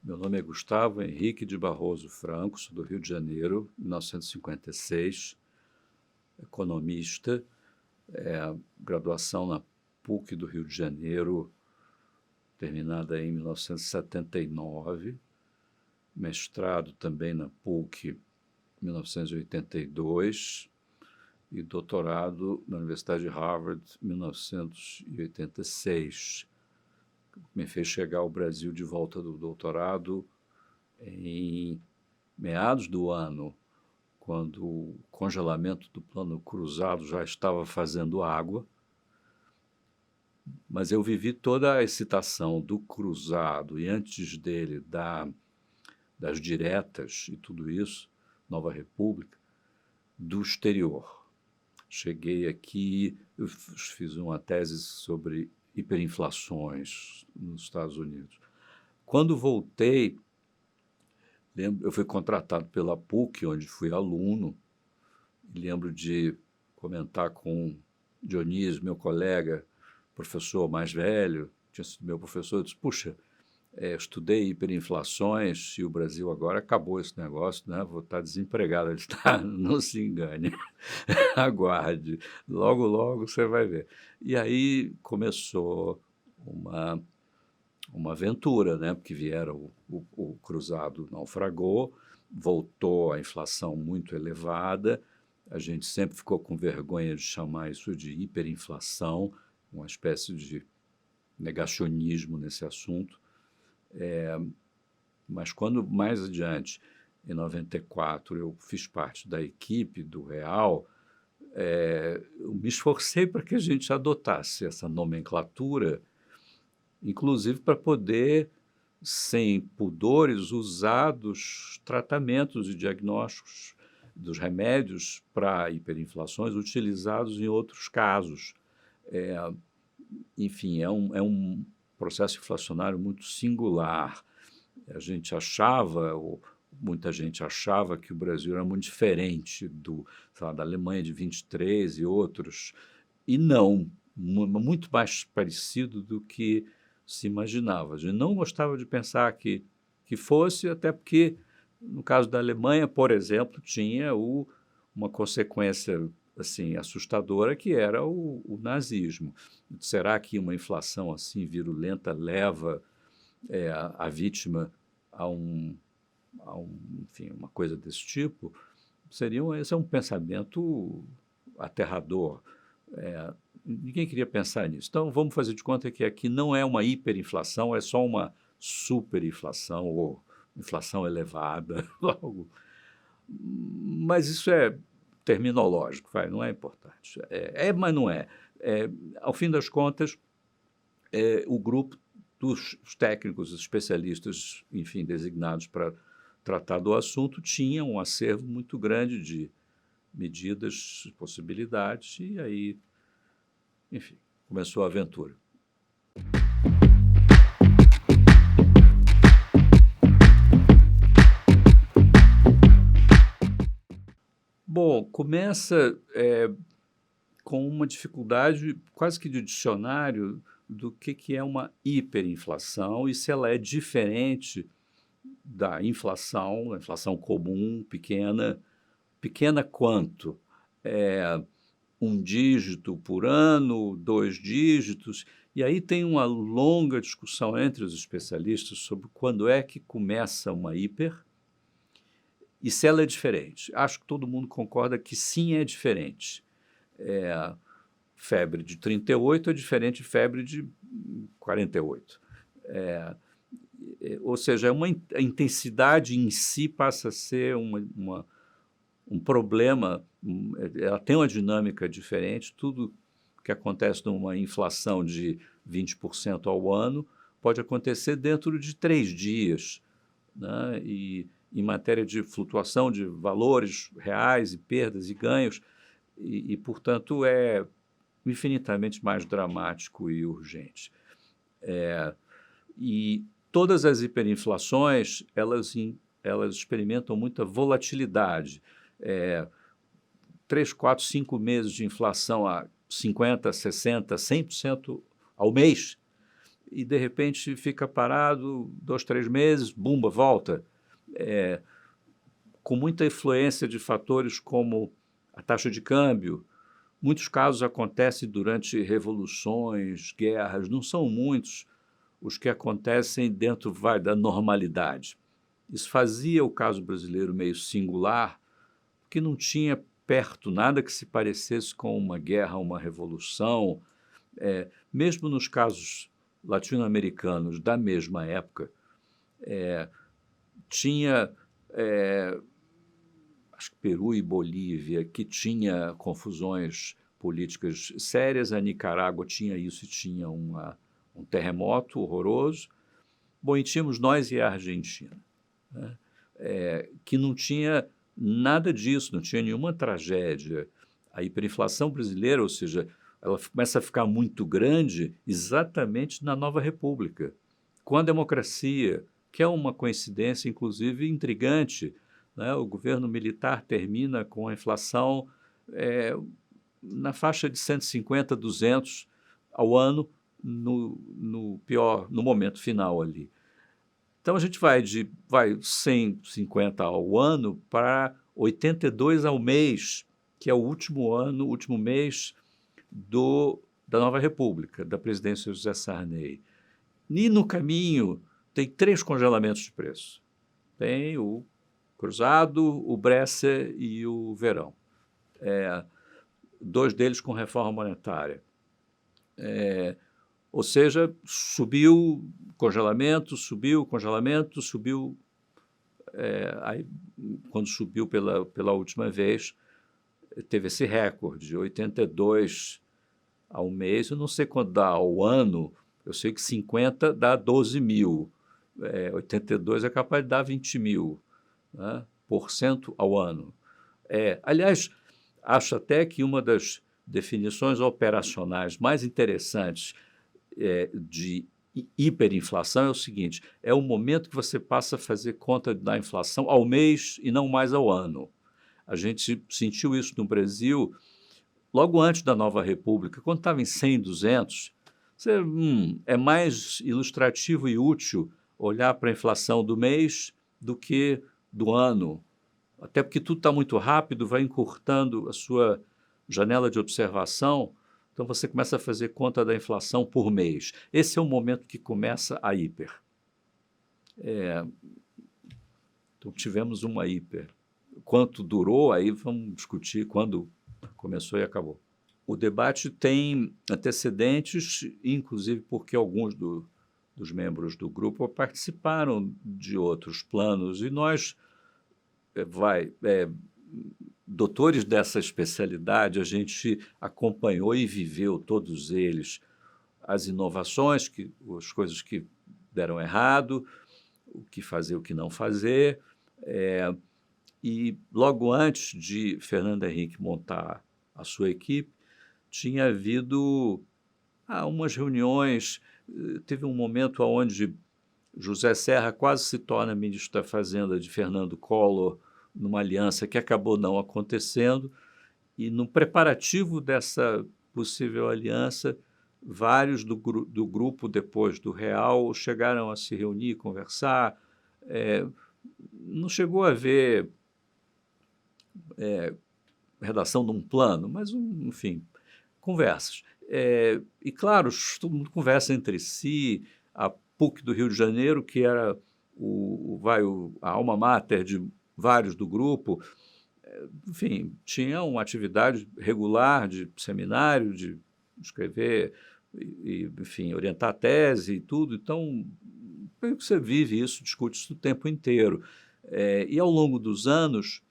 Meu nome é Gustavo Henrique de Barroso Franco, sou do Rio de Janeiro, 1956, economista, graduação na PUC do Rio de Janeiro, terminada em 1979, mestrado também na PUC, 1982, e doutorado na Universidade de Harvard, 1986. Me fez chegar ao Brasil de volta do doutorado em meados do ano, quando o congelamento do plano cruzado já estava fazendo água, mas eu vivi toda a excitação do cruzado e antes dele das diretas e tudo isso, Nova República, do exterior. Cheguei aqui, eu fiz uma tese sobre hiperinflações nos Estados Unidos. Quando voltei, eu fui contratado pela PUC, onde fui aluno, e lembro de comentar com Dionísio, meu colega, professor mais velho, tinha sido meu professor, eu disse, puxa, estudei hiperinflações e o Brasil agora acabou esse negócio, né? Vou estar desempregado. Ele está, não se engane, aguarde, logo, logo você vai ver. E aí começou uma aventura, né? Porque vieram, o cruzado naufragou, voltou a inflação muito elevada, a gente sempre ficou com vergonha de chamar isso de hiperinflação, uma espécie de negacionismo nesse assunto. Mas quando mais adiante, em 94, eu fiz parte da equipe do Real, eu me esforcei para que a gente adotasse essa nomenclatura, inclusive para poder, sem pudores, usar dos tratamentos e diagnósticos dos remédios para hiperinflações utilizados em outros casos. Enfim, é um processo inflacionário muito singular. A gente achava, ou muita gente achava, que o Brasil era muito diferente da Alemanha de 23 e outros, e não, muito mais parecido do que se imaginava. A gente não gostava de pensar que fosse, até porque, no caso da Alemanha, por exemplo, tinha uma consequência assim assustadora, que era o nazismo. Será que uma inflação assim virulenta leva a vítima enfim, uma coisa desse tipo? Esse é um pensamento aterrador. Ninguém queria pensar nisso. Então, vamos fazer de conta que aqui não é uma hiperinflação, é só uma superinflação ou inflação elevada. Mas isso é terminológico, não é importante. Mas não é. Ao fim das contas, o grupo dos técnicos, especialistas, enfim, designados para tratar do assunto, tinha um acervo muito grande de medidas, possibilidades, e aí, enfim, começou a aventura. Bom, começa com uma dificuldade quase que de dicionário do que é uma hiperinflação e se ela é diferente da inflação, a inflação comum, pequena quanto? Um dígito por ano, 2 dígitos, e aí tem uma longa discussão entre os especialistas sobre quando é que começa uma hiper e se ela é diferente. Acho que todo mundo concorda que sim, é diferente. Febre de 38 é diferente de febre de 48. Ou seja, a intensidade em si passa a ser um problema, ela tem uma dinâmica diferente. Tudo que acontece numa inflação de 20% ao ano pode acontecer dentro de 3 dias, né? E em matéria de flutuação de valores reais e perdas e ganhos, portanto, é infinitamente mais dramático e urgente. E todas as hiperinflações, elas experimentam muita volatilidade. 3, 4, 5 meses de inflação a 50%, 60%, 100% ao mês, e, de repente, fica parado 2, 3 meses, bumba, volta. Com muita influência de fatores como a taxa de câmbio. Muitos casos acontecem durante revoluções, guerras, não são muitos os que acontecem dentro da normalidade. Isso fazia o caso brasileiro meio singular, porque não tinha perto nada que se parecesse com uma guerra, uma revolução. Mesmo nos casos latino-americanos da mesma época, tinha, acho que Peru e Bolívia, que tinha confusões políticas sérias. A Nicarágua tinha isso e tinha um terremoto horroroso. Bom, e tínhamos nós e a Argentina, né? Que não tinha nada disso, não tinha nenhuma tragédia. A hiperinflação brasileira, ou seja, ela começa a ficar muito grande exatamente na Nova República, com a democracia, que é uma coincidência, inclusive, intrigante, né? O governo militar termina com a inflação na faixa de 150, 200 ao ano, no momento final ali. Então a gente vai de 150 ao ano para 82 ao mês, que é o último mês da Nova República, da presidência José Sarney. E no caminho tem 3 congelamentos de preço. Tem o Cruzado, o Bresser e o Verão. 2 deles com reforma monetária. Ou seja, subiu congelamento, subiu. Aí, quando subiu pela última vez, teve esse recorde, 82 ao mês. Eu não sei quanto dá ao ano, eu sei que 50 dá 12 mil, 82 é capaz de dar 20 mil, né, por cento ao ano. Aliás, acho até que uma das definições operacionais mais interessantes de hiperinflação é o seguinte: é o momento que você passa a fazer conta da inflação ao mês e não mais ao ano. A gente sentiu isso no Brasil logo antes da Nova República, quando estava em 100, 200. É mais ilustrativo e útil olhar para a inflação do mês do que do ano, até porque tudo está muito rápido, vai encurtando a sua janela de observação. Então você começa a fazer conta da inflação por mês. Esse é o momento que começa a hiper. Então tivemos uma hiper. Quanto durou, aí vamos discutir quando começou e acabou. O debate tem antecedentes, inclusive porque alguns dos membros do grupo participaram de outros planos, e nós, doutores dessa especialidade, a gente acompanhou e viveu todos eles, as inovações, as coisas que deram errado, o que fazer, o que não fazer. E logo antes de Fernando Henrique montar a sua equipe, tinha havido umas reuniões. Teve um momento onde José Serra quase se torna ministro da Fazenda de Fernando Collor, numa aliança que acabou não acontecendo, e no preparativo dessa possível aliança, vários do grupo, depois do Real, chegaram a se reunir, conversar. Não chegou a haver redação de um plano, mas, enfim, conversas. E, claro, todo mundo conversa entre si. A PUC do Rio de Janeiro, que era a alma mater de vários do grupo, enfim, tinha uma atividade regular de seminário, de escrever, enfim, orientar a tese e tudo. Então, você vive isso, discute isso o tempo inteiro. E ao longo dos anos,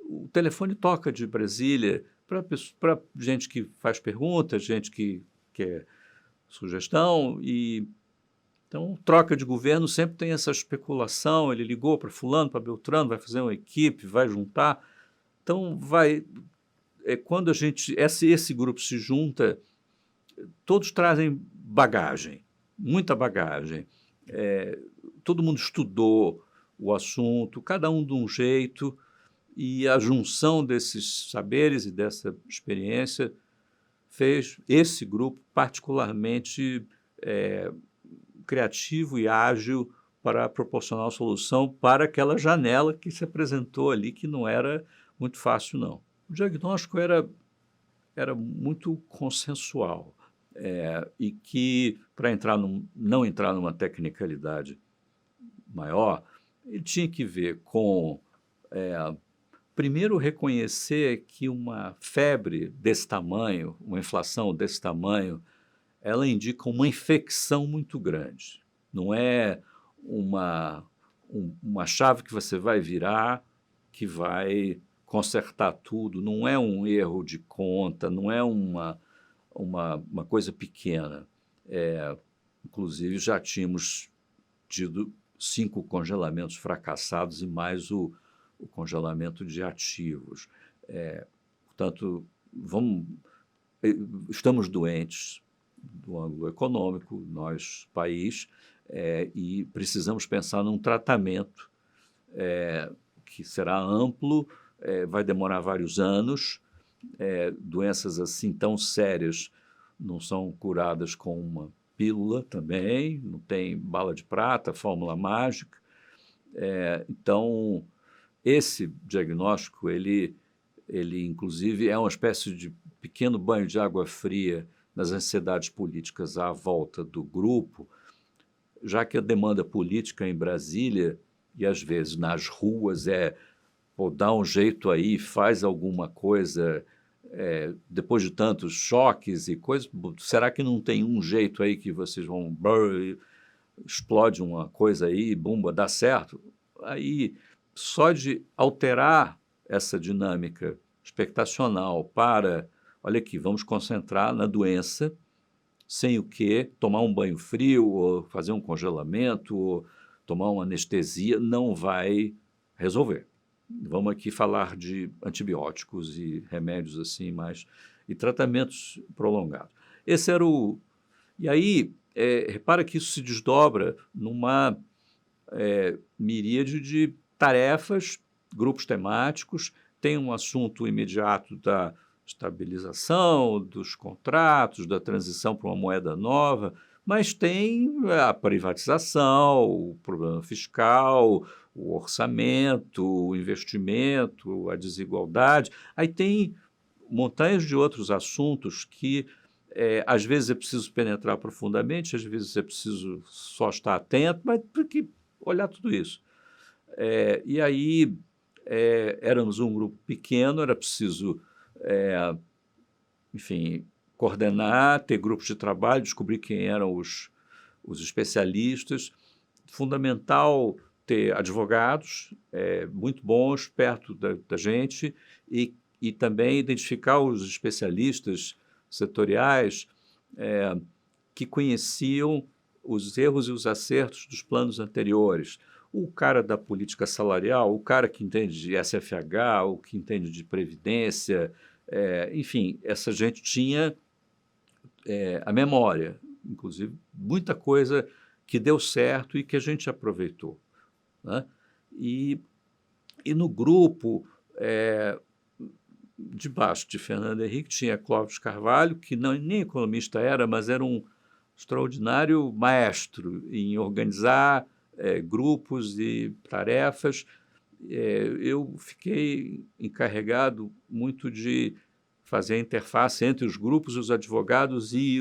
o telefone toca de Brasília para gente que faz perguntas, gente que quer sugestão. E então, troca de governo sempre tem essa especulação. Ele ligou para fulano, para Beltrano, vai fazer uma equipe, vai juntar. Então, quando esse grupo se junta, todos trazem bagagem, muita bagagem. Todo mundo estudou o assunto, cada um de um jeito, e a junção desses saberes e dessa experiência fez esse grupo particularmente criativo e ágil para proporcionar a solução para aquela janela que se apresentou ali, que não era muito fácil, não. O diagnóstico era muito consensual, e que, para não entrar numa tecnicalidade maior, ele tinha que ver com, primeiro, reconhecer que uma febre desse tamanho, uma inflação desse tamanho, ela indica uma infecção muito grande. Não é uma chave que você vai virar que vai consertar tudo, não é um erro de conta, não é uma coisa pequena. Inclusive, já tínhamos tido 5 congelamentos fracassados e mais o congelamento de ativos. Portanto, estamos doentes do ângulo econômico, nós, país, e precisamos pensar num tratamento que será amplo, vai demorar vários anos, doenças assim tão sérias não são curadas com uma pílula também, não tem bala de prata, fórmula mágica. Então, esse diagnóstico, ele inclusive é uma espécie de pequeno banho de água fria nas ansiedades políticas à volta do grupo, já que a demanda política em Brasília e às vezes nas ruas dá um jeito aí, faz alguma coisa, depois de tantos choques e coisas, será que não tem um jeito aí que vocês vão, explode uma coisa aí, bomba, dá certo? Aí, só de alterar essa dinâmica expectacional para, olha aqui, vamos concentrar na doença, sem o quê? Tomar um banho frio, ou fazer um congelamento, ou tomar uma anestesia, não vai resolver. Vamos aqui falar de antibióticos e remédios assim, e tratamentos prolongados. Esse era o... E aí, repara que isso se desdobra numa miríade de tarefas, grupos temáticos, tem um assunto imediato da estabilização, dos contratos, da transição para uma moeda nova, mas tem a privatização, o problema fiscal, o orçamento, o investimento, a desigualdade. Aí tem montanhas de outros assuntos que, às vezes, é preciso penetrar profundamente, às vezes é preciso só estar atento, mas tem que olhar tudo isso. E aí, éramos um grupo pequeno, era preciso, enfim, coordenar, ter grupos de trabalho, descobrir quem eram os especialistas. Fundamental ter advogados muito bons perto da gente e também identificar os especialistas setoriais que conheciam os erros e os acertos dos planos anteriores. O cara da política salarial, o cara que entende de SFH, o que entende de previdência, enfim, essa gente tinha a memória, inclusive muita coisa que deu certo e que a gente aproveitou, né? E no grupo, debaixo de Fernando Henrique, tinha Clóvis Carvalho, que nem economista era, mas era um extraordinário maestro em organizar grupos e tarefas. Eu fiquei encarregado muito de fazer a interface entre os grupos, os advogados e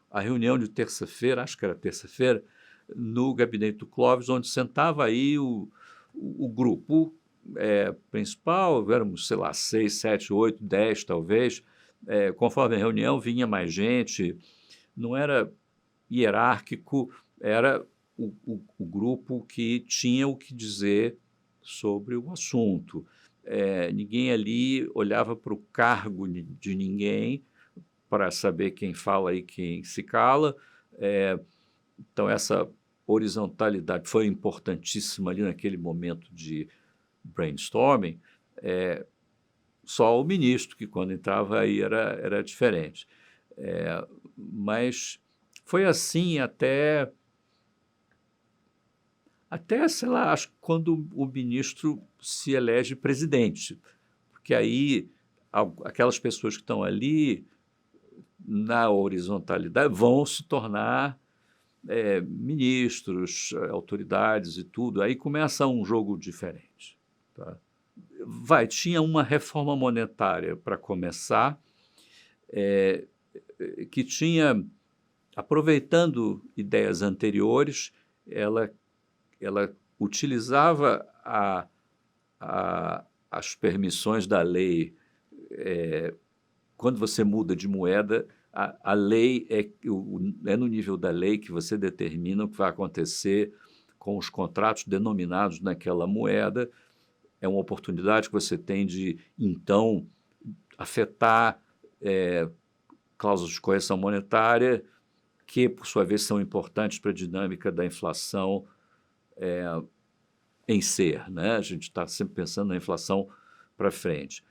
a reunião de terça-feira, acho que era terça-feira, no gabinete do Clóvis, onde sentava aí o grupo principal, éramos, sei lá, 6, 7, 8, 10 talvez, conforme a reunião vinha mais gente, não era hierárquico, era o grupo que tinha o que dizer sobre o assunto. Ninguém ali olhava para o cargo de ninguém para saber quem fala e quem se cala. Então, essa horizontalidade foi importantíssima ali naquele momento de brainstorming. Só o ministro, que quando entrava aí era diferente. Mas foi assim até, sei lá, acho que quando o ministro se elege presidente, porque aí aquelas pessoas que estão ali na horizontalidade vão se tornar ministros, autoridades e tudo, aí começa um jogo diferente. Tá? Tinha uma reforma monetária para começar, que tinha, aproveitando ideias anteriores, ela utilizava as permissões da lei. Quando você muda de moeda, a lei é no nível da lei que você determina o que vai acontecer com os contratos denominados naquela moeda. É uma oportunidade que você tem de, então, afetar cláusulas de correção monetária, que, por sua vez, são importantes para a dinâmica da inflação em ser, né? A gente está sempre pensando na inflação para frente.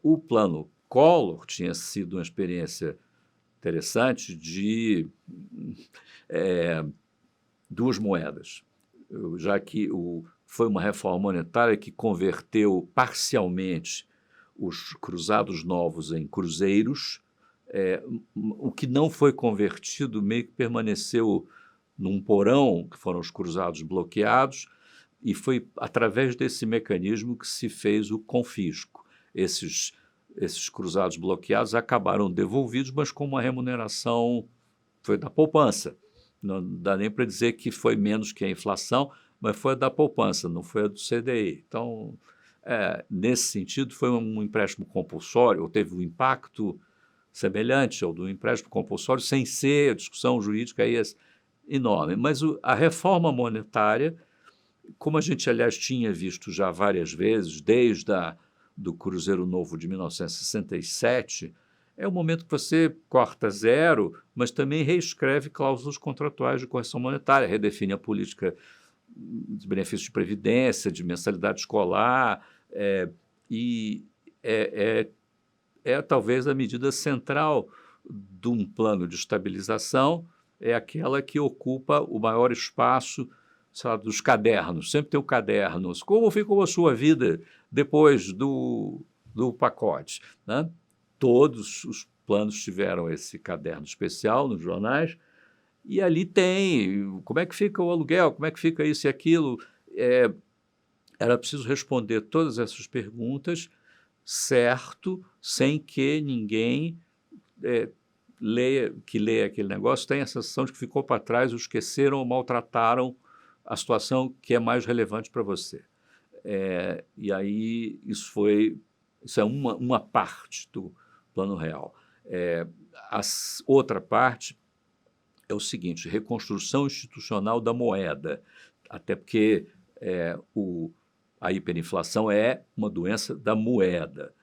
O plano Collor tinha sido uma experiência interessante de duas moedas, já que foi uma reforma monetária que converteu parcialmente os cruzados novos em cruzeiros. O que não foi convertido meio que permaneceu num porão, que foram os cruzados bloqueados, e foi através desse mecanismo que se fez o confisco. Esses cruzados bloqueados acabaram devolvidos, mas com uma remuneração, foi da poupança. Não dá nem para dizer que foi menos que a inflação, mas foi a da poupança, não foi a do CDI. Então, nesse sentido, foi um empréstimo compulsório, ou teve um impacto semelhante ao do empréstimo compulsório, sem ser a discussão jurídica aí enorme. Mas a reforma monetária, como a gente, aliás, tinha visto já várias vezes, desde do Cruzeiro Novo de 1967, é o momento que você corta zero, mas também reescreve cláusulas contratuais de correção monetária, redefine a política de benefícios de previdência, de mensalidade escolar, e talvez a medida central de um plano de estabilização, é aquela que ocupa o maior espaço, sei lá, dos cadernos. Sempre tem o caderno. Como ficou a sua vida depois do pacote? Né? Todos os planos tiveram esse caderno especial nos jornais, e ali tem como é que fica o aluguel, como é que fica isso e aquilo. Era preciso responder todas essas perguntas, certo, sem que ninguém leia aquele negócio tenha a sensação de que ficou para trás, o esqueceram ou maltrataram a situação que é mais relevante para você. E aí isso é uma parte do Plano Real. A outra parte é o seguinte: reconstrução institucional da moeda, até porque a hiperinflação é uma doença da moeda,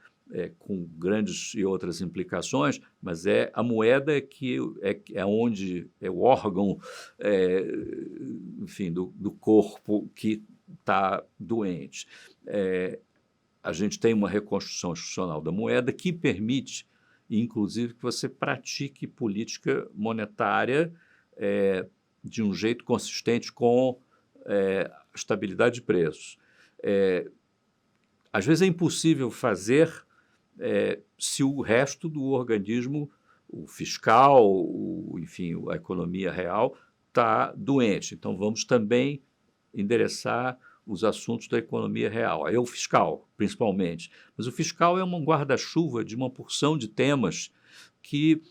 com grandes e outras implicações, mas a moeda que é onde é o órgão, enfim, do corpo que está doente. A gente tem uma reconstrução institucional da moeda que permite, inclusive, que você pratique política monetária de um jeito consistente com estabilidade de preços. Às vezes é impossível fazer se o resto do organismo, o fiscal, enfim, a economia real, está doente. Então, vamos também endereçar os assuntos da economia real. Aí é o fiscal, principalmente. Mas o fiscal é um guarda-chuva de uma porção de temas que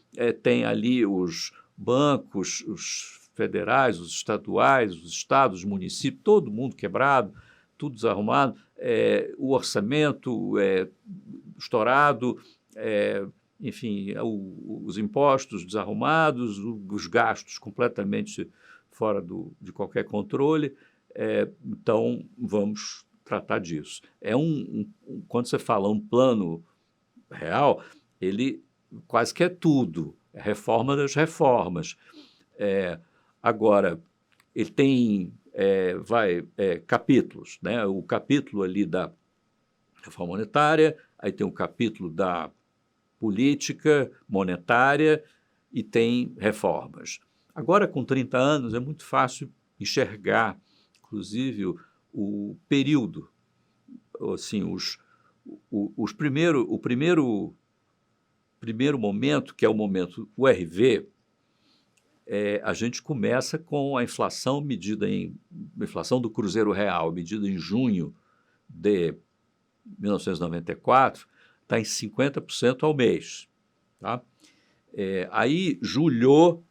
tem ali os bancos, os federais, os estaduais, os estados, os municípios, todo mundo quebrado, tudo desarrumado, o orçamento estourado, enfim, os impostos desarrumados, os gastos completamente fora de qualquer controle. Então, vamos tratar disso. Quando você fala um plano real, ele quase que é tudo, é a reforma das reformas. Agora, ele tem capítulos, né? O capítulo ali da reforma monetária, aí tem o capítulo da política monetária e tem reformas. Agora, com 30 anos, é muito fácil enxergar, inclusive, o período, assim, o primeiro momento, que é o momento URV, a gente começa com a inflação inflação do Cruzeiro Real, medida em junho de 1994, está em 50% ao mês. Tá? Aí, julho,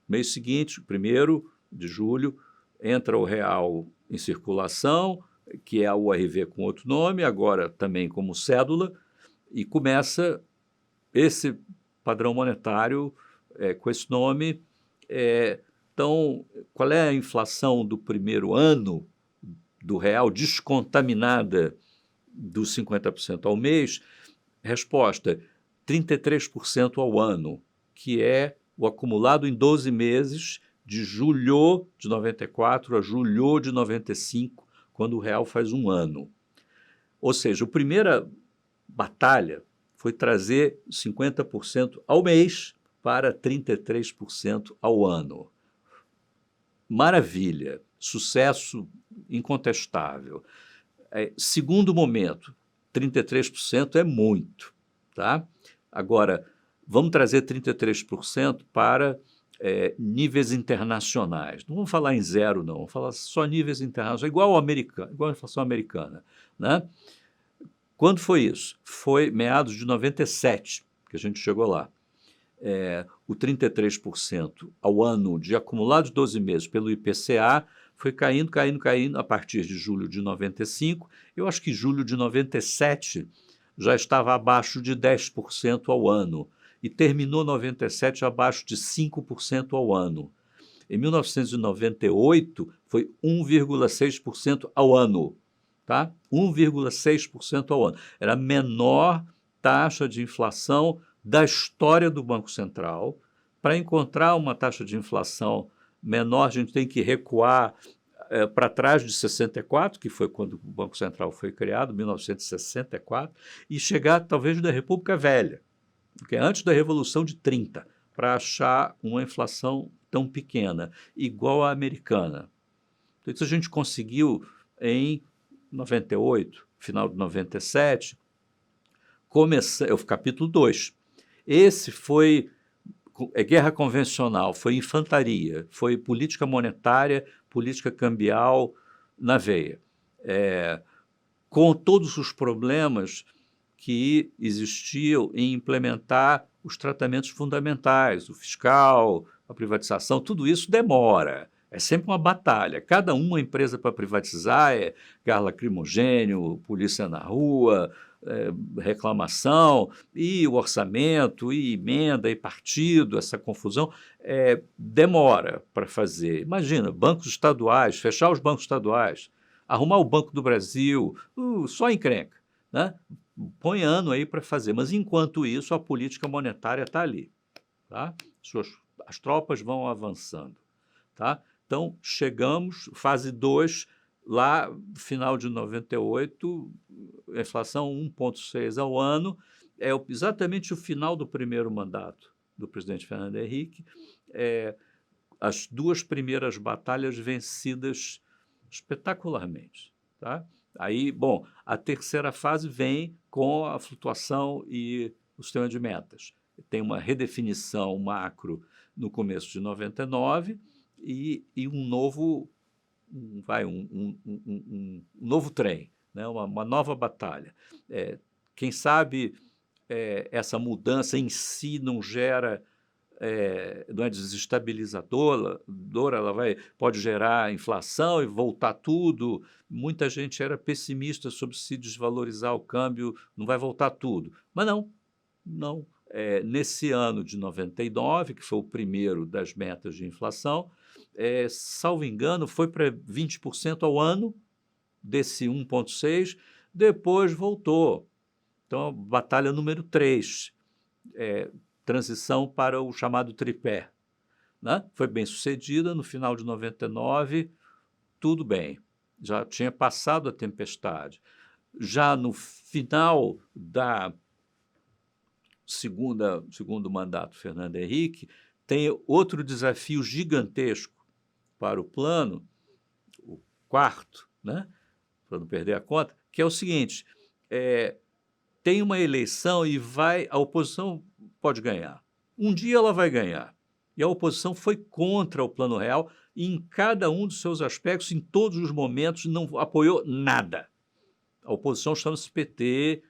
mês seguinte, 1º de julho, entra o real em circulação, que é a URV com outro nome, agora também como cédula, e começa esse padrão monetário com esse nome. Então, qual é a inflação do primeiro ano do real descontaminada dos 50% ao mês? Resposta, 33% ao ano, que é o acumulado em 12 meses, de julho de 94 a julho de 95, quando o real faz um ano. Ou seja, a primeira batalha foi trazer 50% ao mês para 33% ao ano. Maravilha, sucesso incontestável. Segundo momento, 33% é muito, tá? Agora, vamos trazer 33% para níveis internacionais. Não vamos falar em zero, não, vamos falar só níveis internacionais, igual a inflação americana, né? Quando foi isso? Foi meados de 97 que a gente chegou lá. O 33% ao ano de acumulado de 12 meses pelo IPCA foi caindo a partir de julho de 95. Eu acho que julho de 97 já estava abaixo de 10% ao ano e terminou 97 abaixo de 5% ao ano. Em 1998 foi 1,6% ao ano, tá? 1,6% ao ano. Era a menor taxa de inflação da história do Banco Central. Para encontrar uma taxa de inflação menor, a gente tem que recuar para trás de 64, que foi quando o Banco Central foi criado, 1964, e chegar talvez da República Velha, que é antes da Revolução de 30, para achar uma inflação tão pequena, igual à americana. Então, isso a gente conseguiu em 98, final de 97, o capítulo 2. Esse foi guerra convencional, foi infantaria, foi política monetária, política cambial na veia, com todos os problemas que existiam em implementar os tratamentos fundamentais, o fiscal, a privatização, tudo isso demora. É sempre uma batalha. Cada uma empresa para privatizar gás lacrimogênio, polícia na rua, reclamação, e o orçamento, e emenda, e partido, essa confusão, demora para fazer. Imagina, bancos estaduais, fechar os bancos estaduais, arrumar o Banco do Brasil, só encrenca, né? Põe ano aí para fazer, mas enquanto isso a política monetária está ali, tá? As tropas vão avançando, tá? Então chegamos, fase 2, lá final de 98, a inflação 1,6 ao ano, exatamente o final do primeiro mandato do presidente Fernando Henrique, as duas primeiras batalhas vencidas espetacularmente, tá? Aí, bom, a terceira fase vem com a flutuação e o sistema de metas. Tem uma redefinição macro no começo de 99 e um novo, um novo trem, né? uma nova batalha. Quem sabe essa mudança em si não gera, não é desestabilizadora, ela pode gerar inflação e voltar tudo. Muita gente era pessimista sobre se desvalorizar o câmbio, não vai voltar tudo. Mas não. Nesse ano de 99, que foi o primeiro das metas de inflação, salvo engano, foi para 20% ao ano, desse 1,6, depois voltou. Então, batalha número 3, transição para o chamado tripé, né? Foi bem sucedida, no final de 99, tudo bem, já tinha passado a tempestade. Já no final da segundo mandato Fernando Henrique, tem outro desafio gigantesco para o plano, o quarto, né? Para não perder a conta, que é o seguinte, tem uma eleição e a oposição pode ganhar. Um dia ela vai ganhar. E a oposição foi contra o Plano Real em cada um dos seus aspectos, em todos os momentos, não apoiou nada. A oposição chama-se PT,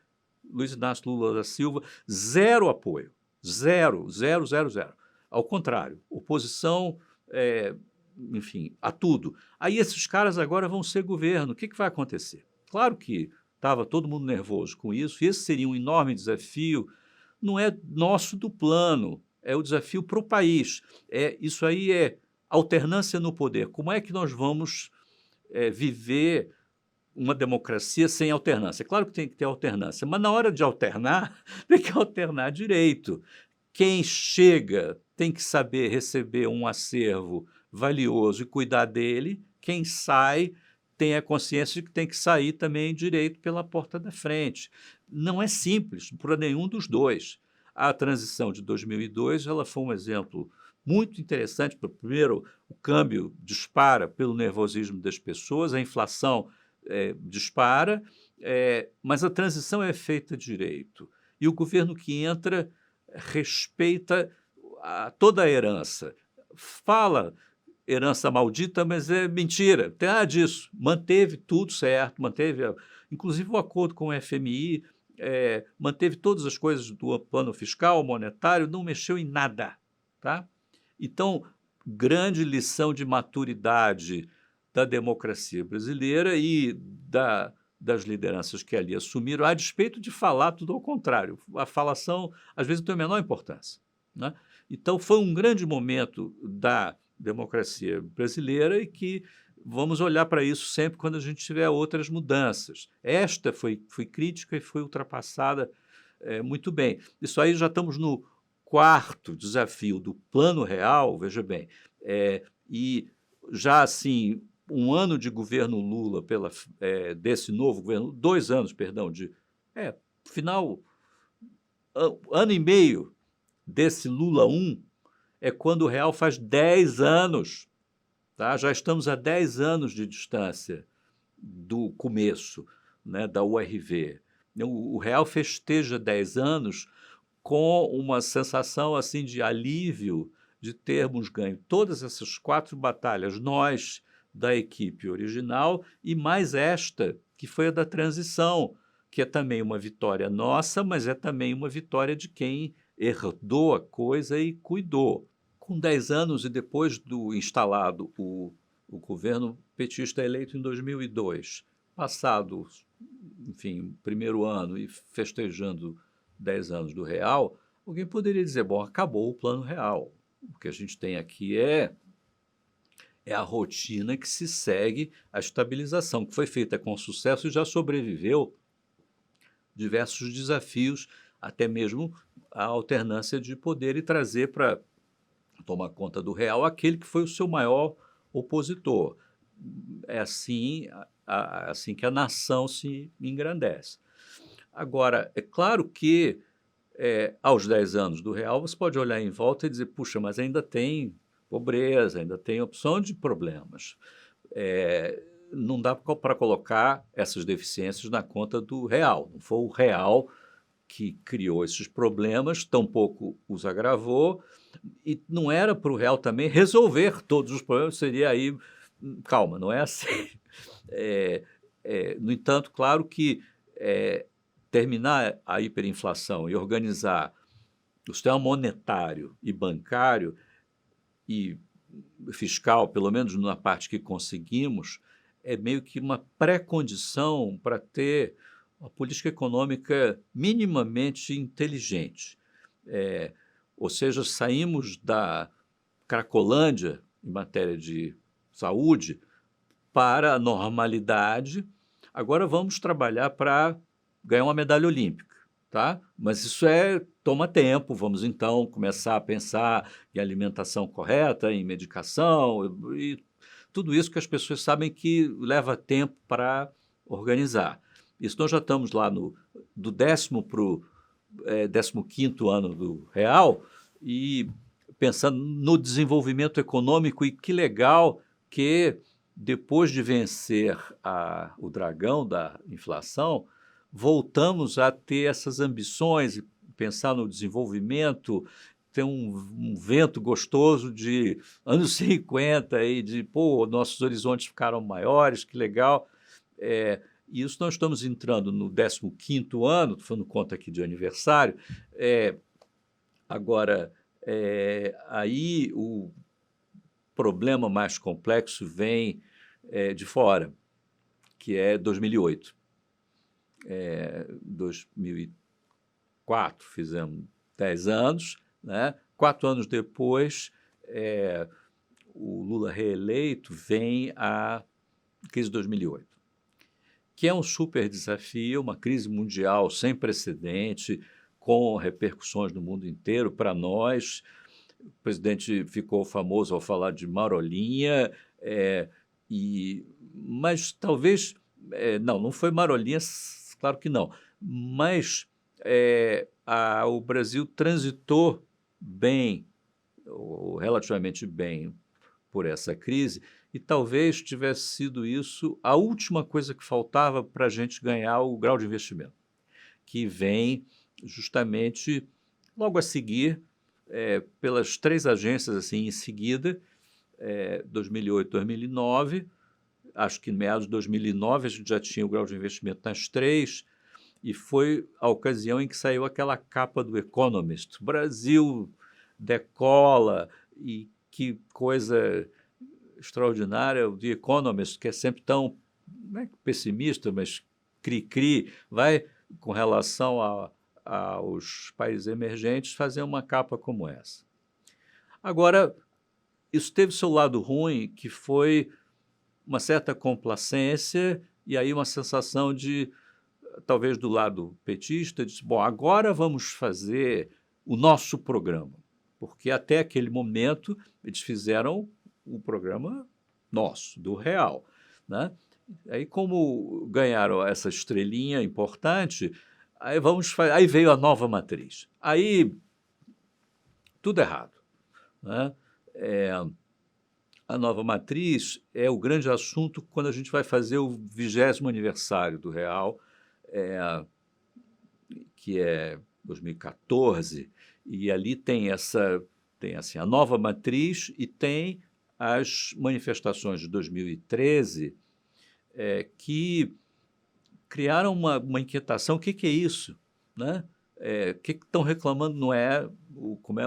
Luiz Inácio Lula da Silva, zero apoio, zero, zero, zero, zero. Ao contrário, oposição, enfim, a tudo. Aí esses caras agora vão ser governo, o que vai acontecer? Claro que estava todo mundo nervoso com isso, e esse seria um enorme desafio, não é nosso do plano, é o desafio para o país. Isso aí é alternância no poder. Como é que nós vamos viver uma democracia sem alternância? Claro que tem que ter alternância, mas na hora de alternar, tem que alternar direito. Quem chega tem que saber receber um acervo valioso e cuidar dele. Quem sai tem a consciência de que tem que sair também direito pela porta da frente. Não é simples para nenhum dos dois. A transição de 2002 ela foi um exemplo muito interessante. Primeiro, o câmbio dispara pelo nervosismo das pessoas, a inflação dispara, mas a transição é feita direito. E o governo que entra respeita toda a herança. Fala herança maldita, mas é mentira, tem nada disso. Manteve tudo certo, manteve, inclusive o acordo com o FMI, manteve todas as coisas do plano fiscal, monetário, não mexeu em nada. Tá? Então, grande lição de maturidade da democracia brasileira e das lideranças que ali assumiram, a despeito de falar tudo ao contrário. A falação, às vezes, não tem a menor importância. Né? Então, foi um grande momento da democracia brasileira e que vamos olhar para isso sempre quando a gente tiver outras mudanças. Esta foi crítica e foi ultrapassada muito bem. Isso aí já estamos no quarto desafio do Plano Real, veja bem, e já assim, um ano de governo Lula, desse novo governo, 2 anos, perdão, final, ano e meio desse Lula 1, é quando o Real faz 10 anos. Tá? Já estamos a 10 anos de distância do começo, né, da URV. O Real festeja 10 anos com uma sensação assim de alívio de termos ganho todas essas 4 batalhas, nós da equipe original e mais esta, que foi a da transição, que é também uma vitória nossa, mas é também uma vitória de quem herdou a coisa e cuidou. Com 10 anos e depois do instalado o governo petista eleito em 2002, passado, enfim, primeiro ano e festejando 10 anos do Real, alguém poderia dizer, bom, acabou o Plano Real. O que a gente tem aqui é a rotina que se segue à estabilização, que foi feita com sucesso e já sobreviveu diversos desafios, até mesmo a alternância de poder e trazer para tomar conta do Real aquele que foi o seu maior opositor. É assim, assim que a nação se engrandece. Agora, é claro que aos 10 anos do Real você pode olhar em volta e dizer, puxa, mas ainda tem pobreza, ainda tem opção de problemas. Não dá para colocar essas deficiências na conta do Real. Não foi o Real que criou esses problemas, tampouco os agravou, e não era para o Real também resolver todos os problemas, seria aí, calma, não é assim. No entanto, claro que terminar a hiperinflação e organizar o sistema monetário e bancário e fiscal, pelo menos na parte que conseguimos, é meio que uma pré-condição para ter uma política econômica minimamente inteligente. Ou seja, saímos da Cracolândia em matéria de saúde para a normalidade. Agora vamos trabalhar para ganhar uma medalha olímpica, tá? Mas isso toma tempo. Vamos então começar a pensar em alimentação correta, em medicação e tudo isso que as pessoas sabem que leva tempo para organizar. Isso nós já estamos lá do 10º para o 15º ano do Real e pensando no desenvolvimento econômico, e que legal que depois de vencer o dragão da inflação, voltamos a ter essas ambições e pensar no desenvolvimento, tem um vento gostoso de anos 50 e de, pô, nossos horizontes ficaram maiores, que legal. E isso nós estamos entrando no 15º ano, estou falando conta aqui de aniversário. Agora, aí o problema mais complexo vem de fora, que é 2008. 2004 fizemos 10 anos, né? 4 anos depois, o Lula reeleito, vem a crise de 2008, que é um super desafio, uma crise mundial sem precedente, com repercussões no mundo inteiro. Para nós, o presidente ficou famoso ao falar de marolinha, mas talvez, não foi marolinha, claro que não, mas o Brasil transitou bem, ou relativamente bem, por essa crise, e talvez tivesse sido isso a última coisa que faltava para a gente ganhar o grau de investimento, que vem justamente logo a seguir, pelas 3 agências assim em seguida, 2008, 2009, acho que em meados de 2009 a gente já tinha o grau de investimento nas 3, e foi a ocasião em que saiu aquela capa do Economist, Brasil decola, e que coisa extraordinária, o The Economist, que é sempre tão, não é pessimista, mas cri-cri, vai, com relação aos países emergentes, fazer uma capa como essa. Agora, isso teve seu lado ruim, que foi uma certa complacência e aí uma sensação de, talvez do lado petista, de, bom, agora vamos fazer o nosso programa, porque até aquele momento eles fizeram o programa nosso, do real, né? Aí, como ganharam essa estrelinha importante, aí veio a nova matriz. Aí, tudo errado, né? A nova matriz é o grande assunto quando a gente vai fazer o 20º aniversário do real, que é 2014, e ali tem assim, a nova matriz e tem as manifestações de 2013, que criaram uma inquietação. O que é isso, né? O que estão reclamando não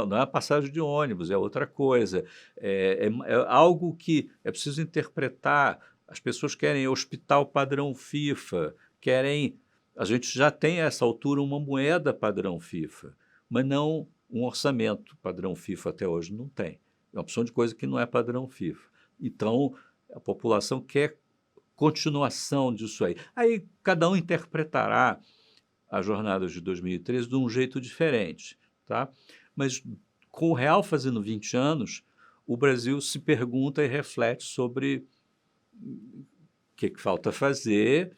não é a passagem de ônibus, é outra coisa. É algo que é preciso interpretar. As pessoas querem hospital padrão FIFA, a gente já tem a essa altura uma moeda padrão FIFA, mas não um orçamento padrão FIFA. Até hoje não tem. É uma opção de coisa que não é padrão FIFA. Então, a população quer continuação disso aí. Aí cada um interpretará as jornadas de 2013 de um jeito diferente, tá? Mas com o real fazendo 20 anos, o Brasil se pergunta e reflete sobre o que falta fazer.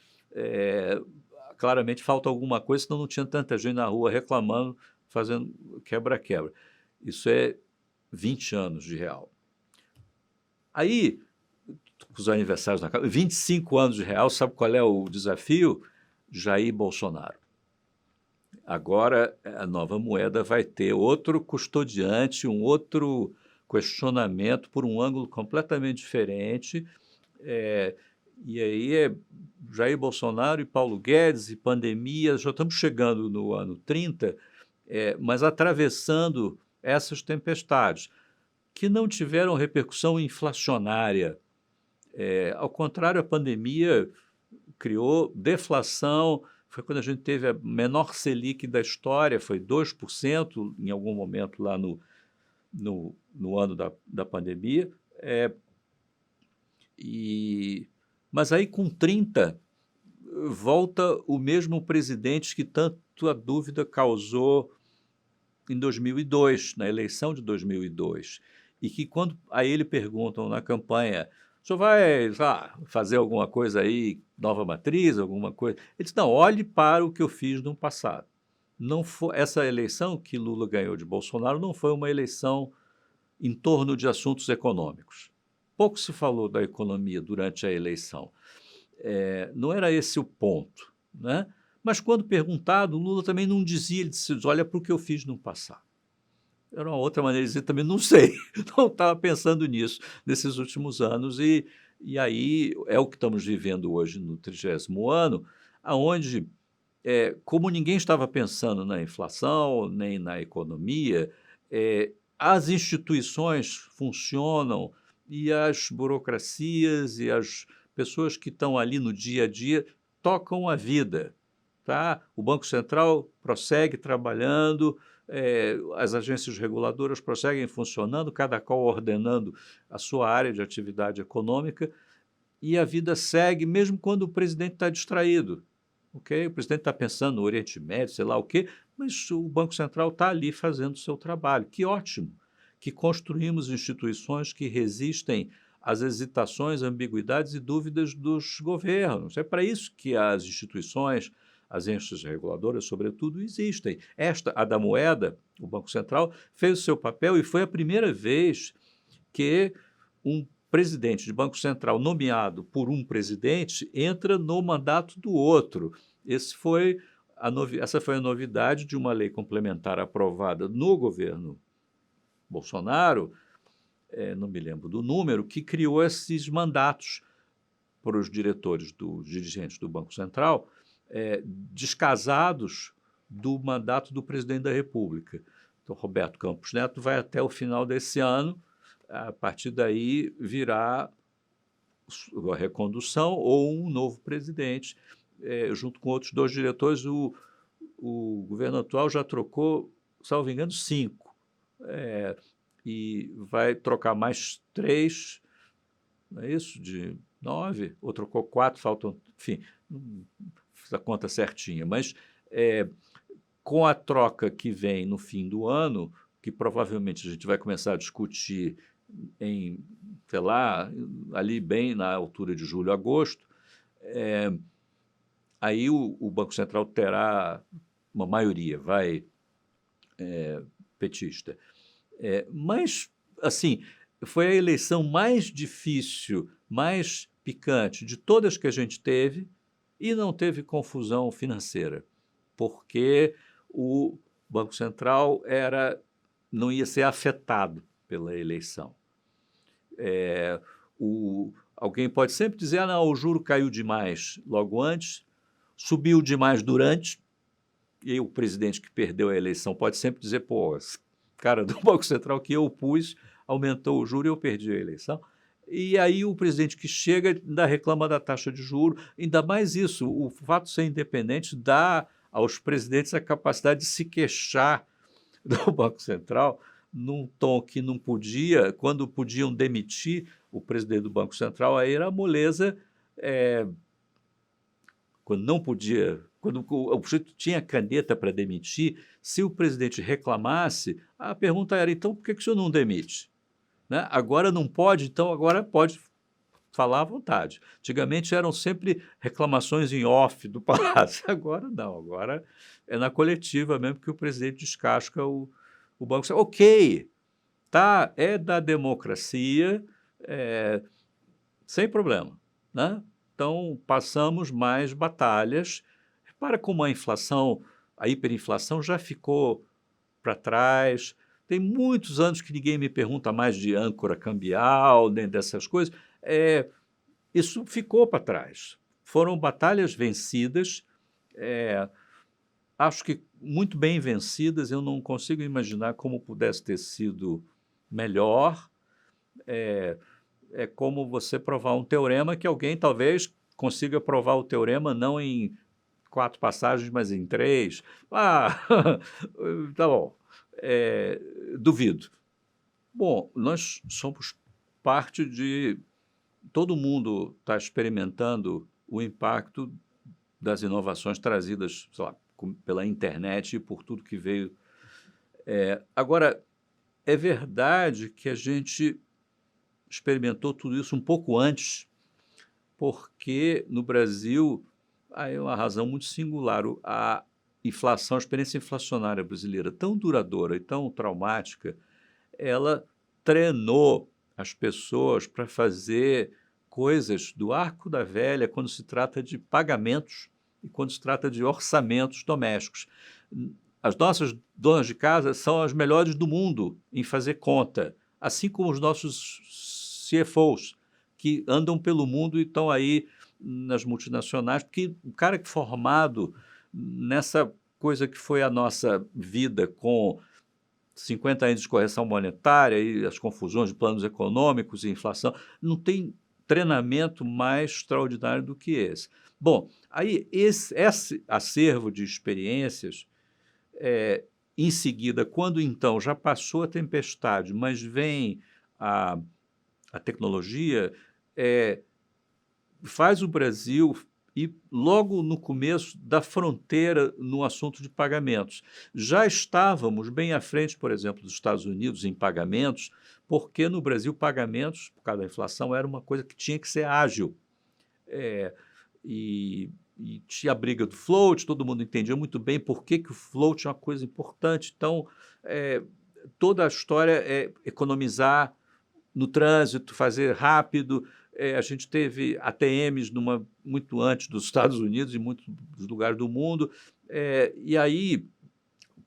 Claramente falta alguma coisa, senão não tinha tanta gente na rua reclamando, fazendo quebra-quebra. Isso é 20 anos de real. Aí, os aniversários na casa, 25 anos de real, sabe qual é o desafio? Jair Bolsonaro. Agora, a nova moeda vai ter outro custodiante, um outro questionamento por um ângulo completamente diferente. E aí Jair Bolsonaro e Paulo Guedes e pandemia, já estamos chegando no ano 30, mas atravessando essas tempestades, que não tiveram repercussão inflacionária. Ao contrário, a pandemia criou deflação. Foi quando a gente teve a menor Selic da história, foi 2% em algum momento lá no ano da pandemia. Mas aí, com 30, volta o mesmo presidente que tanto a dúvida causou em 2002, na eleição de 2002, e que quando a ele perguntam na campanha: o senhor vai fazer alguma coisa aí, nova matriz, alguma coisa? Ele diz: não, olhe para o que eu fiz no passado. Não foi, essa eleição que Lula ganhou de Bolsonaro não foi uma eleição em torno de assuntos econômicos. Pouco se falou da economia durante a eleição. Não era esse o ponto, né? Mas quando perguntado, Lula também não dizia, ele disse: olha para o que eu fiz no passado. Era uma outra maneira de dizer também, não sei, não estava pensando nisso nesses últimos anos e aí é o que estamos vivendo hoje no 30º ano, aonde, como ninguém estava pensando na inflação, nem na economia, as instituições funcionam e as burocracias e as pessoas que estão ali no dia a dia tocam a vida, tá? O Banco Central prossegue trabalhando, as agências reguladoras prosseguem funcionando, cada qual ordenando a sua área de atividade econômica, e a vida segue mesmo quando o presidente está distraído, ok? O presidente está pensando no Oriente Médio, sei lá o quê, mas o Banco Central está ali fazendo o seu trabalho. Que ótimo que construímos instituições que resistem às hesitações, ambiguidades e dúvidas dos governos. É para isso que as instituições, as agências reguladoras, sobretudo, existem. Esta, a da moeda, o Banco Central, fez o seu papel e foi a primeira vez que um presidente de Banco Central nomeado por um presidente entra no mandato do outro. Essa foi a novidade de uma lei complementar aprovada no governo Bolsonaro, não me lembro do número, que criou esses mandatos para os dirigentes do Banco Central, descasados do mandato do presidente da República. Então, Roberto Campos Neto vai até o final desse ano, a partir daí virá a recondução ou um novo presidente, junto com outros 2 diretores. O governo atual já trocou, salvo engano, 5, e vai trocar mais 3, não é isso? De 9, ou trocou 4, faltam, enfim, não fiz a conta certinha, mas com a troca que vem no fim do ano, que provavelmente a gente vai começar a discutir em, sei lá, ali bem na altura de julho, agosto, aí o Banco Central terá uma maioria, petista. Mas, assim, foi a eleição mais difícil, mais picante de todas que a gente teve e não teve confusão financeira, porque o Banco Central não ia ser afetado pela eleição. Alguém pode sempre dizer, não, o juro caiu demais logo antes, subiu demais durante, e o presidente que perdeu a eleição pode sempre dizer, pô, esse cara do Banco Central que eu pus aumentou o juro e eu perdi a eleição. E aí o presidente que chega ainda reclama da taxa de juros, ainda mais isso, o fato de ser independente dá aos presidentes a capacidade de se queixar do Banco Central num tom que não podia, quando podiam demitir o presidente do Banco Central, aí era a moleza, quando não podia, quando o sujeito tinha caneta para demitir, se o presidente reclamasse, a pergunta era, então por que o senhor não demite? Né? Agora não pode, então agora pode falar à vontade. Antigamente eram sempre reclamações em off do Palácio, agora não, agora é na coletiva mesmo que o presidente descasca o Banco Central. Ok, tá, é da democracia, sem problema, né? Então, passamos mais batalhas. Repara como a inflação, a hiperinflação já ficou para trás. Tem muitos anos que ninguém me pergunta mais de âncora cambial, nem dessas coisas. Isso ficou para trás. Foram batalhas vencidas, acho que muito bem vencidas, eu não consigo imaginar como pudesse ter sido melhor. É como você provar um teorema que alguém talvez consiga provar o teorema não em 4 passagens, mas em 3. Tá bom, duvido. Bom, nós somos parte de... Todo mundo está experimentando o impacto das inovações trazidas, sei lá, pela internet e por tudo que veio. Agora, é verdade que a gente experimentou tudo isso um pouco antes, porque no Brasil há uma razão muito singular. A inflação, a experiência inflacionária brasileira, tão duradoura e tão traumática, ela treinou as pessoas para fazer coisas do arco da velha quando se trata de pagamentos e quando se trata de orçamentos domésticos. as nossas donas de casa são as melhores do mundo em fazer conta, assim como os nossos CFOs, que andam pelo mundo e estão aí nas multinacionais, porque o cara que formado nessa coisa que foi a nossa vida com 50 anos de correção monetária e as confusões de planos econômicos e inflação, não tem treinamento mais extraordinário do que esse. Bom, aí esse acervo de experiências, em seguida, quando então já passou a tempestade, mas vem a, a tecnologia, faz o Brasil ir logo no começo da fronteira no assunto de pagamentos. Já estávamos bem à frente, por exemplo, dos Estados Unidos em pagamentos, porque no Brasil pagamentos, por causa da inflação, era uma coisa que tinha que ser ágil. É, e tinha a briga do float, todo mundo entendia muito bem por que o float é uma coisa importante. Então, toda a história é economizar no trânsito, fazer rápido. A gente teve ATMs muito antes dos Estados Unidos e muitos dos lugares do mundo. E aí,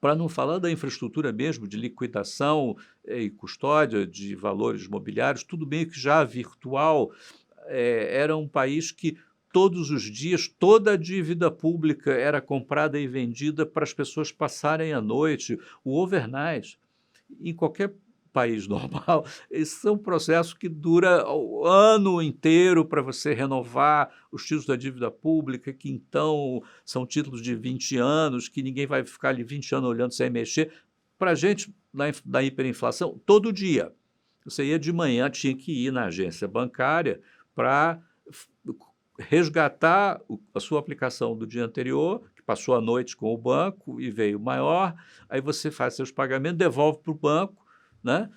para não falar da infraestrutura mesmo, de liquidação e custódia de valores imobiliários, tudo bem que já virtual, era um país que todos os dias toda a dívida pública era comprada e vendida para as pessoas passarem a noite, o overnight. Em qualquer país normal, esse é um processo que dura o ano inteiro para você renovar os títulos da dívida pública, que então são títulos de 20 anos, que ninguém vai ficar ali 20 anos olhando sem mexer. Para a gente, na hiperinflação, todo dia. Você ia de manhã, tinha que ir na agência bancária para resgatar a sua aplicação do dia anterior, que passou a noite com o banco e veio maior, aí você faz seus pagamentos, devolve para o banco, né?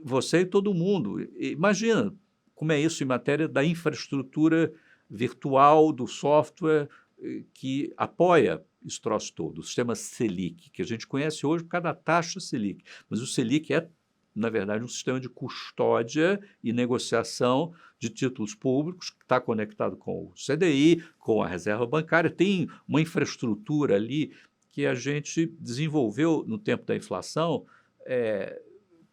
Você e todo mundo. Imagina como é isso em matéria da infraestrutura virtual, do software que apoia esse troço todo, o sistema Selic, que a gente conhece hoje por causa da taxa Selic. Mas o Selic é, na verdade, um sistema de custódia e negociação de títulos públicos que está conectado com o CDI, com a reserva bancária. Tem uma infraestrutura ali que a gente desenvolveu no tempo da inflação,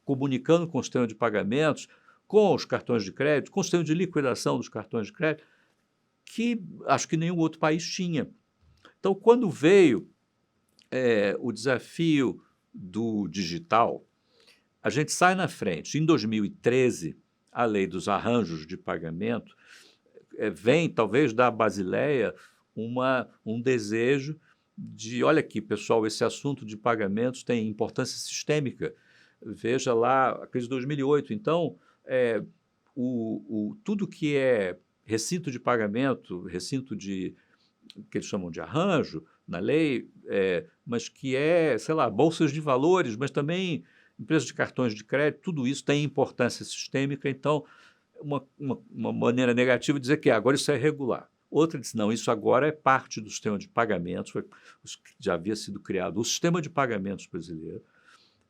comunicando com o sistema de pagamentos, com os cartões de crédito, com o sistema de liquidação dos cartões de crédito, que acho que nenhum outro país tinha. Então, quando veio o desafio do digital, a gente sai na frente. Em 2013, a lei dos arranjos de pagamento vem, talvez, da Basileia, um desejo de, olha aqui, pessoal, esse assunto de pagamentos tem importância sistêmica. Veja lá a crise de 2008. Então, tudo que é recinto de pagamento, recinto que eles chamam de arranjo na lei, mas que sei lá, bolsas de valores, mas também empresas de cartões de crédito, tudo isso tem importância sistêmica. Então, uma maneira negativa de dizer que agora isso é regular. Outra diz, não, isso agora é parte do sistema de pagamentos, já havia sido criado o sistema de pagamentos brasileiro,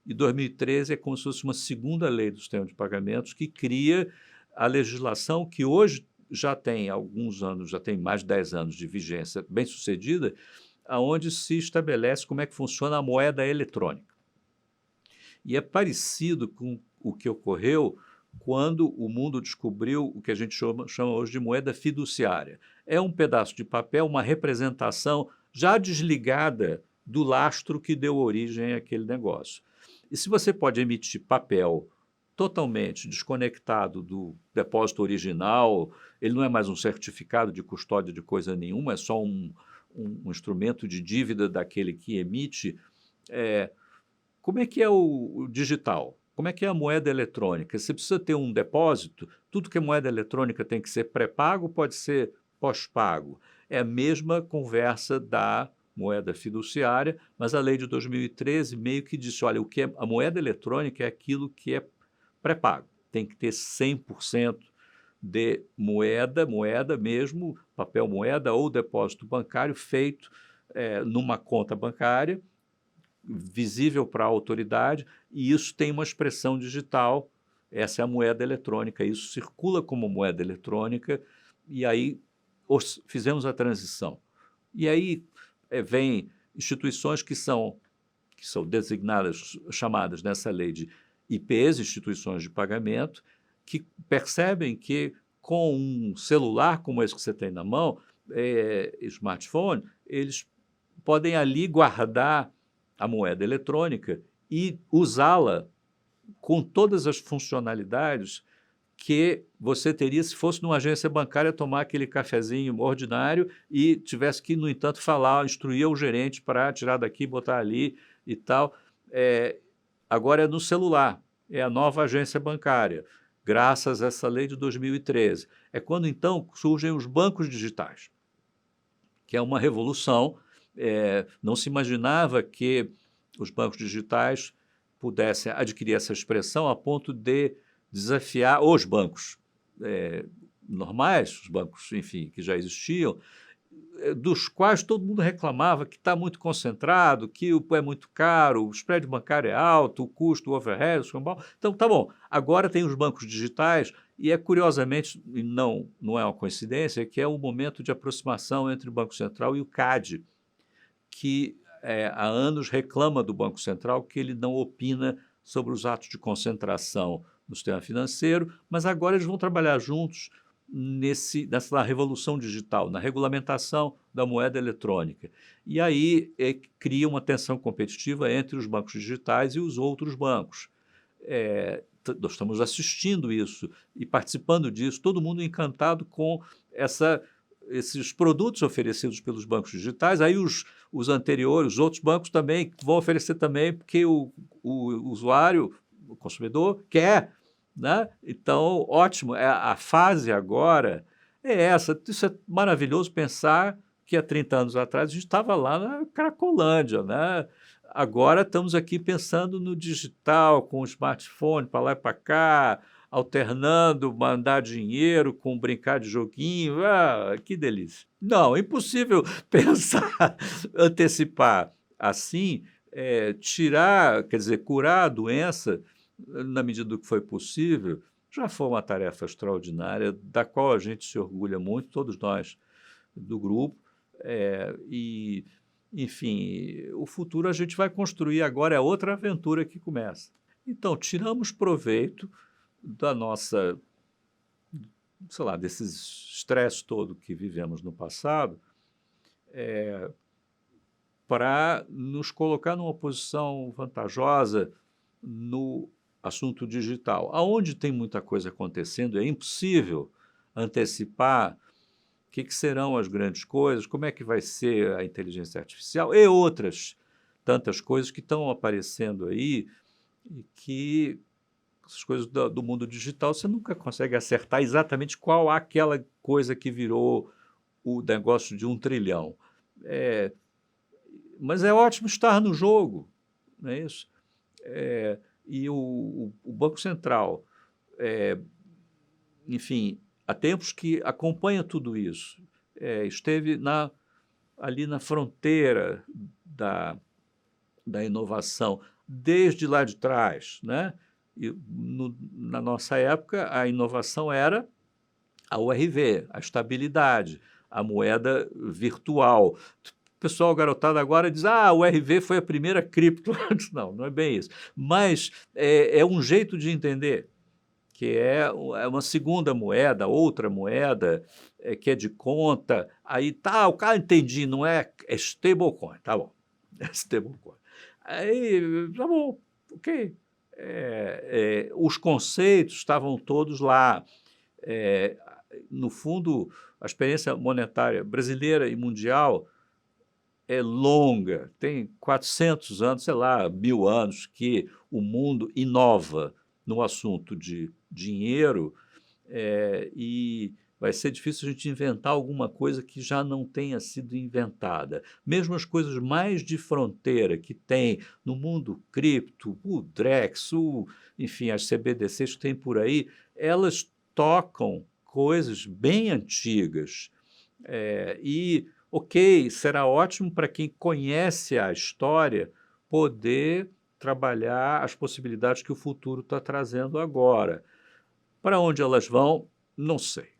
e 2013 é como se fosse uma segunda lei do sistema de pagamentos que cria a legislação que hoje já tem alguns anos, já tem mais de 10 anos de vigência bem sucedida, onde se estabelece como é que funciona a moeda eletrônica. E é parecido com o que ocorreu quando o mundo descobriu o que a gente chama hoje de moeda fiduciária. É um pedaço de papel, uma representação já desligada do lastro que deu origem àquele negócio. E se você pode emitir papel totalmente desconectado do depósito original, ele não é mais um certificado de custódia de coisa nenhuma, é só um instrumento de dívida daquele que emite. Como é que é o digital? Como é que é a moeda eletrônica? Você precisa ter um depósito, tudo que é moeda eletrônica tem que ser pré-pago, pode ser pós-pago. É a mesma conversa da moeda fiduciária, mas a lei de 2013 meio que disse, olha, a moeda eletrônica é aquilo que é pré-pago. Tem que ter 100% de moeda mesmo, papel moeda ou depósito bancário feito numa conta bancária, visível para a autoridade, e isso tem uma expressão digital, essa é a moeda eletrônica, isso circula como moeda eletrônica, e aí fizemos a transição. E aí vem instituições que são que são designadas, chamadas nessa lei de IPs, instituições de pagamento, que percebem que com um celular como esse que você tem na mão, smartphone, eles podem ali guardar a moeda eletrônica e usá-la com todas as funcionalidades que você teria se fosse numa agência bancária tomar aquele cafezinho ordinário e tivesse que, no entanto, falar, instruir o gerente para tirar daqui, botar ali e tal. Agora é no celular, é a nova agência bancária, graças a essa lei de 2013. É quando, então, surgem os bancos digitais, que é uma revolução. Não se imaginava que os bancos digitais pudessem adquirir essa expressão a ponto de desafiar os bancos normais, os bancos, enfim, que já existiam, dos quais todo mundo reclamava que está muito concentrado, que é muito caro, o spread bancário é alto, o custo, o overhead, o escambau. Então, tá bom, agora tem os bancos digitais e curiosamente, e não é uma coincidência, que é o momento de aproximação entre o Banco Central e o CAD, que há anos reclama do Banco Central que ele não opina sobre os atos de concentração no sistema financeiro, mas agora eles vão trabalhar juntos nessa revolução digital, na regulamentação da moeda eletrônica. E aí cria uma tensão competitiva entre os bancos digitais e os outros bancos. Nós estamos assistindo isso e participando disso, todo mundo encantado com esses produtos oferecidos pelos bancos digitais. Aí os anteriores, os outros bancos também vão oferecer também, porque o usuário, o consumidor, quer, né? Então, ótimo, a fase agora é essa. Isso é maravilhoso pensar que há 30 anos atrás a gente estava lá na Cracolândia, né? Agora estamos aqui pensando no digital, com o smartphone para lá e para cá, alternando mandar dinheiro com brincar de joguinho. Que delícia. Não, é impossível pensar, antecipar assim, tirar, quer dizer, curar a doença na medida do que foi possível, já foi uma tarefa extraordinária, da qual a gente se orgulha muito, todos nós do grupo, e, enfim, o futuro a gente vai construir agora, é outra aventura que começa. Então, tiramos proveito da nossa, sei lá, desses estresse todo que vivemos no passado, para nos colocar numa posição vantajosa no assunto digital. Aonde tem muita coisa acontecendo, é impossível antecipar o que serão as grandes coisas, como é que vai ser a inteligência artificial e outras tantas coisas que estão aparecendo aí e que essas coisas do mundo digital você nunca consegue acertar exatamente qual aquela coisa que virou o negócio de 1 trilhão. Mas é ótimo estar no jogo, não é isso? E o Banco Central, enfim, há tempos que acompanha tudo isso, esteve ali na fronteira da inovação, desde lá de trás, né? E na nossa época, a inovação era a URV, a estabilidade, a moeda virtual. O pessoal garotada agora diz, o URV foi a primeira cripto. Não é bem isso. Mas é um jeito de entender, que é uma segunda moeda, outra moeda, que é de conta. Aí o cara entendi, não é stablecoin, tá bom, é stablecoin. Aí, tá bom, ok. Os conceitos estavam todos lá. No fundo, a experiência monetária brasileira e mundial é longa, tem 400 anos, sei lá, 1000 anos, que o mundo inova no assunto de dinheiro, e vai ser difícil a gente inventar alguma coisa que já não tenha sido inventada. Mesmo as coisas mais de fronteira que tem no mundo cripto, o Drex, enfim, as CBDCs que tem por aí, elas tocam coisas bem antigas. Ok, será ótimo para quem conhece a história poder trabalhar as possibilidades que o futuro está trazendo agora. Para onde elas vão, não sei.